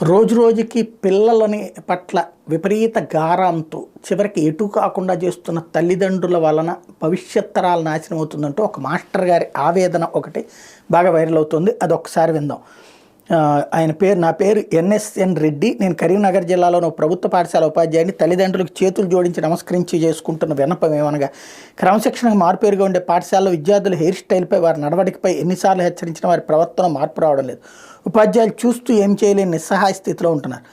రోజు రోజుకి పిల్లలని పట్ల విపరీత గారంతో చివరికి ఎటు కాకుండా చేస్తున్న తల్లిదండ్రుల వలన భవిష్యత్ తరాలు నాశనం అవుతుందంటూ ఒక మాస్టర్ గారి ఆవేదన ఒకటి బాగా వైరల్ అవుతుంది. అది ఒకసారి విందాం. నా పేరు ఎన్ఎస్ఎన్ రెడ్డి. నేను కరీంనగర్ జిల్లాలోని ఒక ప్రభుత్వ పాఠశాల ఉపాధ్యాయుని. తల్లిదండ్రులకు చేతులు జోడించి నమస్కరించి చేసుకుంటున్న విన్నపం ఏమనగా, క్రమశిక్షణకు మారుపేరుగా ఉండే పాఠశాలలో విద్యార్థుల హెయిర్ స్టైల్పై, వారి నడవడికపై ఎన్నిసార్లు హెచ్చరించిన వారి ప్రవర్తన మార్పు రావడం లేదు. ఉపాధ్యాయులు చూస్తూ ఏం చేయలేని నిస్సహాయ స్థితిలో ఉంటున్నారు.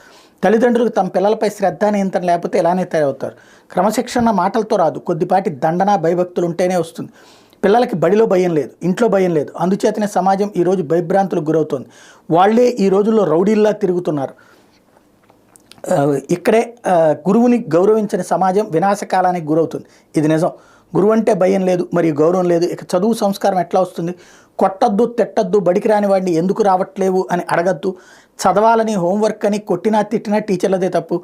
తల్లిదండ్రులకు తమ పిల్లలపై శ్రద్ధ నియంత్రణ లేకపోతే ఇలానే తయారవుతారు. క్రమశిక్షణ మాటలతో రాదు, కొద్దిపాటి దండన భయభక్తులు ఉంటేనే వస్తుంది. పిల్లలకి బడిలో భయం లేదు, ఇంట్లో భయం లేదు. అందుచేతనే సమాజం ఈరోజు భయభ్రాంతులకు గురవుతుంది. వాళ్లే ఈ రోజుల్లో రౌడీల్లా తిరుగుతున్నారు. ఇక్కడే గురువుని గౌరవించని సమాజం వినాశకాలానికి గురవుతుంది. ఇది నిజం. గురువు అంటే భయం లేదు, మరియు గౌరవం లేదు. ఇక చదువు సంస్కారం ఎట్లా వస్తుంది? కొట్టద్దు, తిట్టద్దు, బడికి రాని వాడిని ఎందుకు రావట్లేవు అని అడగద్దు. చదవాలని, హోంవర్క్ అని కొట్టినా తిట్టినా టీచర్లదే తప్పు.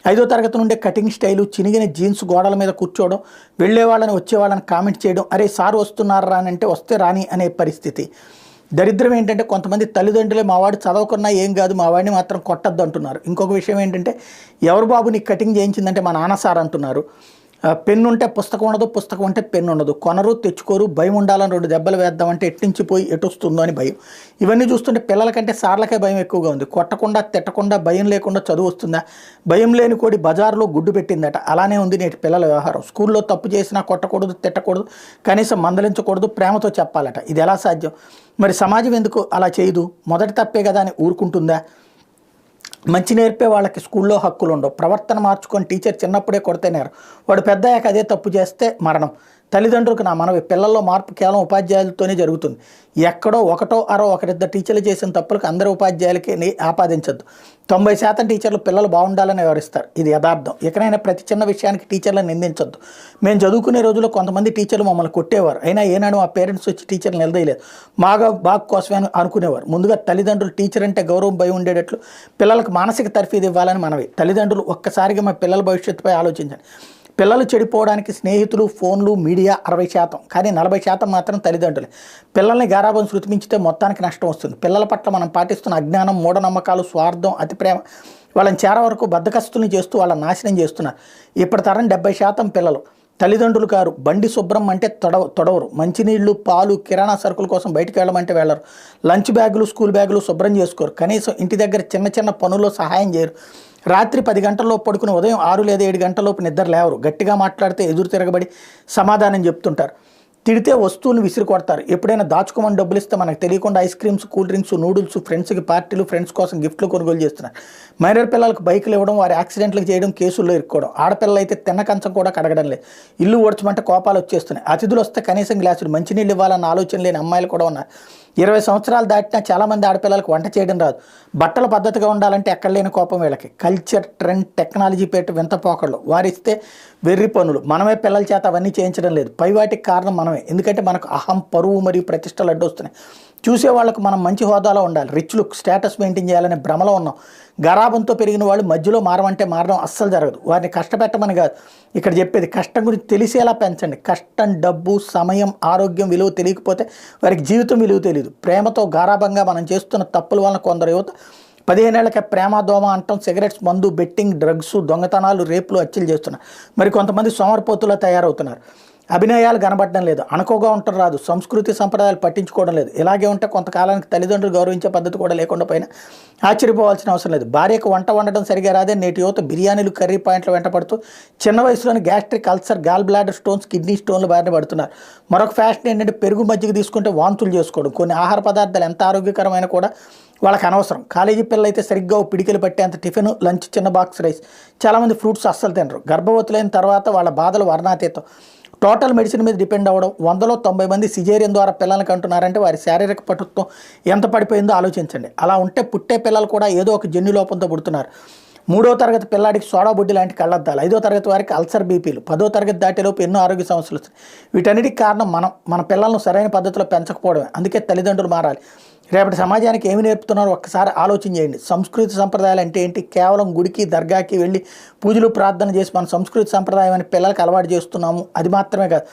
5వ తరగతి నుండే కటింగ్ స్టైలు, చినిగిన జీన్స్ గోడల మీద కూర్చోవడం, వెళ్ళేవాళ్ళని వచ్చేవాళ్ళని కామెంట్ చేయడం, అరే సార్ వస్తున్నారా అని అంటే వస్తే రాని అనే పరిస్థితి. దరిద్రం ఏంటంటే కొంతమంది తల్లిదండ్రులే మావాడు చదవకున్నా ఏం కాదు, మా వాడిని మాత్రం కొట్టద్దు అంటున్నారు. ఇంకొక విషయం ఏంటంటే, ఎవరు బాబు నీకు కటింగ్ చేయించిందంటే మా నాన్న సార్ అంటున్నారు. పెన్ను ఉంటే పుస్తకం ఉండదు, పుస్తకం ఉంటే పెన్ను ఉండదు. కొనరు, తెచ్చుకోరు. భయం ఉండాలని 2 దెబ్బలు వేద్దామంటే ఎట్టించి పోయి ఎటు వస్తుందో అని భయం. ఇవన్నీ చూస్తుంటే పిల్లలకంటే సార్లకే భయం ఎక్కువగా ఉంది. కొట్టకుండా, తిట్టకుండా, భయం లేకుండా చదువు వస్తుందా? భయం లేని కోడి బజార్లో గుడ్డు పెట్టిందట. అలానే ఉంది నేటి పిల్లల వ్యవహారం. స్కూల్లో తప్పు చేసినా కొట్టకూడదు, తిట్టకూడదు, కనీసం మందలించకూడదు, ప్రేమతో చెప్పాలట. ఇది ఎలా సాధ్యం? మరి సమాజం ఎందుకు అలా చేయదు? మొదటి తప్పే కదా అని ఊరుకుంటుందా? మంచి నేర్పే వాళ్ళకి స్కూల్లో హక్కులు ఉండవు. ప్రవర్తన మార్చుకొని టీచర్ చిన్నప్పుడే కొడితే నేరం, వాడు పెద్దయ్యాక అదే తప్పు చేస్తే మరణం. తల్లిదండ్రులకు నా మనవి, పిల్లల్లో మార్పు కేవలం ఉపాధ్యాయులతోనే జరుగుతుంది. ఎక్కడో ఒకటో అరో ఒకరిద్దరు టీచర్లు చేసిన తప్పులకు అందరూ ఉపాధ్యాయులకి ఆపాదించద్దు. 90% టీచర్లు పిల్లలు బాగుండాలని వివరిస్తారు. ఇది యథార్థం. ఎక్కడైనా ప్రతి చిన్న విషయానికి టీచర్లను నిందించొద్దు. మేము చదువుకునే రోజుల్లో కొంతమంది టీచర్లు మమ్మల్ని కొట్టేవారు. అయినా ఏనాడు మా పేరెంట్స్ వచ్చి టీచర్లు నిలదీయలేదు. బాగు కోసమే అనుకునేవారు. ముందుగా తల్లిదండ్రులు టీచర్ అంటే గౌరవం, భయం ఉండేటట్లు పిల్లలకు మానసిక తర్ఫీదు ఇవ్వాలని మనవి. తల్లిదండ్రులు ఒక్కసారిగా మా పిల్లల భవిష్యత్తుపై ఆలోచించండి. పిల్లలు చెడిపోవడానికి స్నేహితులు, ఫోన్లు, మీడియా 60%, కానీ 40% మాత్రం తల్లిదండ్రులే. పిల్లల్ని గారాబం శృతిమించితే మొత్తానికి నష్టం వస్తుంది. పిల్లల పట్ల మనం పాటిస్తున్న అజ్ఞానం, మూఢనమ్మకాలు, స్వార్థం, అతి ప్రేమ వాళ్ళని చేర వరకు బద్ధకస్తుల్ని చేస్తూ వాళ్ళని నాశనం చేస్తున్నారు. ఇప్పటి తరం 70% పిల్లలు. తల్లిదండ్రులు కారు. బండి శుభ్రం అంటే తొడవరు. మంచినీళ్లు, పాలు, కిరాణా సరుకుల కోసం బయటికి వెళ్ళమంటే వెళ్ళరు. లంచ్ బ్యాగులు, స్కూల్ బ్యాగులు శుభ్రం చేసుకోరు. కనీసం ఇంటి దగ్గర చిన్న చిన్న పనుల్లో సహాయం చేయరు. రాత్రి 10 గంటల్లోపు పడుకుని ఉదయం 6 లేదా 7 గంటలలోపు నిద్ర లేవరు. గట్టిగా మాట్లాడితే ఎదురు తిరగబడి సమాధానం చెప్తుంటారు. తిడితే వస్తువులు విసిరి కొడతారు. ఎప్పుడైనా దాచుకోమని డబ్బులు ఇస్తే మనకు తెలియకుండా ice creams, cool drinks, noodles, ఫ్రెండ్స్కి పార్టీలు, ఫ్రెండ్స్ కోసం గిఫ్ట్లు కొనుగోలు చేస్తున్నారు. మైనర్ పిల్లలకు బైకులు ఇవ్వడం, వారి యాక్సిడెంట్లకు చేయడం, కేసుల్లో ఇరుక్కోవడం. ఆడపిల్లలు అయితే తిన్న కంచం కూడా కడగడం లేదు. ఇల్లు ఓడ్చమంటే కోపాలు వచ్చేస్తున్నాయి. అతిథులు వస్తే కనీసం గ్లాసులు మంచినీళ్ళు ఇవ్వాలన్న ఆలోచన లేని అమ్మాయిలు కూడా ఉన్నారు. 20 సంవత్సరాలు దాటినా చాలామంది ఆడపిల్లలకు వంట చేయడం రాదు. బట్టలు పద్ధతిగా ఉండాలంటే ఎక్కడ లేని కోపం వీళ్ళకి. కల్చర్, ట్రెండ్, టెక్నాలజీ పేట వింత పోకళ్ళు. వారిస్తే వెర్రి పనులు. మనమే పిల్లల చేత అవన్నీ చేయించడం లేదు. పై వాటికి కారణం మనమే. ఎందుకంటే మనకు అహం, పరువు మరియు ప్రతిష్టలు అడ్డొస్తున్నాయి. చూసే వాళ్ళకు మనం మంచి హోదాలో ఉండాలి, రిచ్ లుక్, స్టేటస్ మెయింటైన్ చేయాలనే భ్రమలో ఉన్నాం. గరాబంతో పెరిగిన వాళ్ళు మధ్యలో మారమంటే మారడం అస్సలు జరగదు. వారిని కష్టపెట్టమని కాదు ఇక్కడ చెప్పేది, కష్టం గురించి తెలిసేలా పెంచండి. కష్టం, డబ్బు, సమయం, ఆరోగ్యం విలువ తెలియకపోతే వారికి జీవితం విలువ తెలియదు. ప్రేమతో గారాబంగా మనం చేస్తున్న తప్పుల వలన కొందరు యువత 15 ఏళ్లకే ప్రేమ, దోమ అంటాం, సిగరెట్స్, మందు, బెట్టింగ్, డ్రగ్స్, దొంగతనాలు, రేపులు, హత్యలు చేస్తున్నారు. మరి కొంతమంది సోమరిపోతులా తయారవుతున్నారు. అభినయాలు కనబడడం లేదు, అనుకోగా ఉండటం రాదు, సంస్కృతి సంప్రదాయాలు పట్టించుకోవడం లేదు. ఇలాగే ఉంటే కొంతకాలానికి తల్లిదండ్రులు గౌరవించే పద్ధతి కూడా లేకుండా పైన ఆశ్చర్యపోవాల్సిన అవసరం లేదు. భార్యకు వంట వండడం సరిగా రాదే నేటి యువత బిర్యానీలు, కర్రీ పాయింట్లు వెంటపడుతూ చిన్న వయసులోని gastric ulcer, gall bladder stones, kidney స్టోన్లు బారిన పడుతున్నారు. మరొక ఫ్యాషన్ ఏంటంటే పెరుగు, మజ్జిగ తీసుకుంటే వాంతులు చేసుకోవడం. కొన్ని ఆహార పదార్థాలు ఎంత ఆరోగ్యకరమైన కూడా వాళ్ళకి అనవసరం. కాలేజీ పిల్లలు అయితే సరిగ్గా పిడికిలు పట్టేంత టిఫిన్, లంచ్, చిన్న బాక్స్ రైస్. చాలామంది ఫ్రూట్స్ అస్సలు తినరు. గర్భవతులైన తర్వాత వాళ్ళ బాధలు వర్ణాతీతం. టోటల్ మెడిసిన్ మీద డిపెండ్ అవ్వడం. 100లో 90 మంది సిజేరియన్ ద్వారా పిల్లలకి అంటున్నారంటే వారి శారీరక పటుత్వం ఎంత పడిపోయిందో ఆలోచించండి. అలా ఉంటే పుట్టే పిల్లలు కూడా ఏదో ఒక జన్యు లోపంతో పుడుతున్నారు. 3వ తరగతి పిల్లాడికి సోడా బుడ్డి లాంటి కళ్ళద్దాలు, 5వ తరగతి వారికి అల్సర్, బీపీలు, 10వ తరగతి దాటేలోపు ఎన్నో ఆరోగ్య సమస్యలు వస్తాయి. వీటన్నిటికి కారణం మన పిల్లలను సరైన పద్ధతిలో పెంచకపోవడమే. అందుకే తల్లిదండ్రులు మారాలి. రేపటి సమాజానికి ఏమి నేర్పుతున్నారో ఒక్కసారి ఆలోచన చేయండి. సంస్కృతి సంప్రదాయాలు అంటే ఏంటి? కేవలం గుడికి, దర్గాకి వెళ్ళి పూజలు, ప్రార్థన చేసి మన సంస్కృతి సంప్రదాయం అని పిల్లలకి అలవాటు చేస్తున్నాము. అది మాత్రమే కాదు,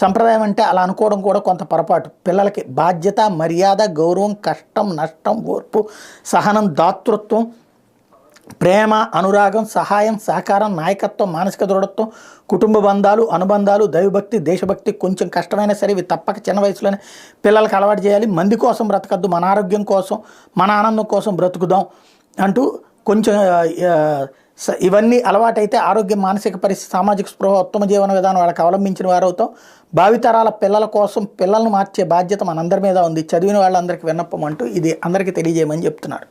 సంప్రదాయం అంటే అలా అనుకోవడం కూడా కొంత పొరపాటు. పిల్లలకి బాధ్యత, మర్యాద, గౌరవం, కష్టం, నష్టం, ఓర్పు, సహనం, దాతృత్వం, ప్రేమ, అనురాగం, సహాయం, సహకారం, నాయకత్వం, మానసిక దృఢత్వం, కుటుంబ బంధాలు, అనుబంధాలు, దైవభక్తి, దేశభక్తి కొంచెం కష్టమైనా సరే ఇవి తప్పక చిన్న వయసులోనే పిల్లలకు అలవాటు చేయాలి. మంది కోసం బ్రతకద్దు, మన ఆరోగ్యం కోసం, మన ఆనందం కోసం బ్రతుకుదాం అంటూ కొంచెం ఇవన్నీ అలవాటైతే ఆరోగ్యం, మానసిక పరిస్థితి, సామాజిక స్పృహ, ఉత్తమ జీవన విధానం వాళ్ళకి అవలంబించిన వారు అవుతాం. భావితరాల పిల్లల కోసం పిల్లలను మార్చే బాధ్యత మనందరి మీద ఉంది. చదివిన వాళ్ళందరికీ విన్నపం అంటూ ఇది అందరికీ తెలియజేయమని చెప్తున్నారు.